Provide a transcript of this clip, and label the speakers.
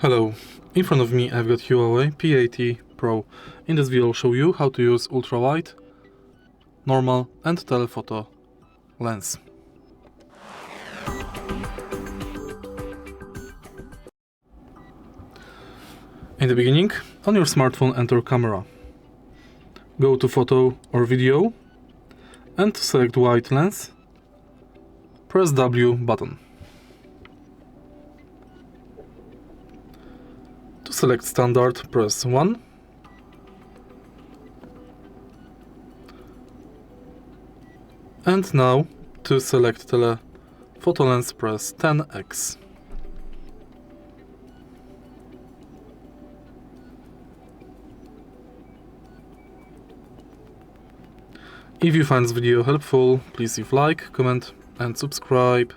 Speaker 1: Hello, in front of me I've got HUAWEI P80 Pro. In this video I'll show you how to use ultrawide, normal and telephoto lens. In the beginning, on your smartphone enter camera. Go to photo or video and to select wide lens, press W button. To select standard, press 1. And now, to select telephoto lens, press 10x. If you find this video helpful, please leave like, comment and subscribe.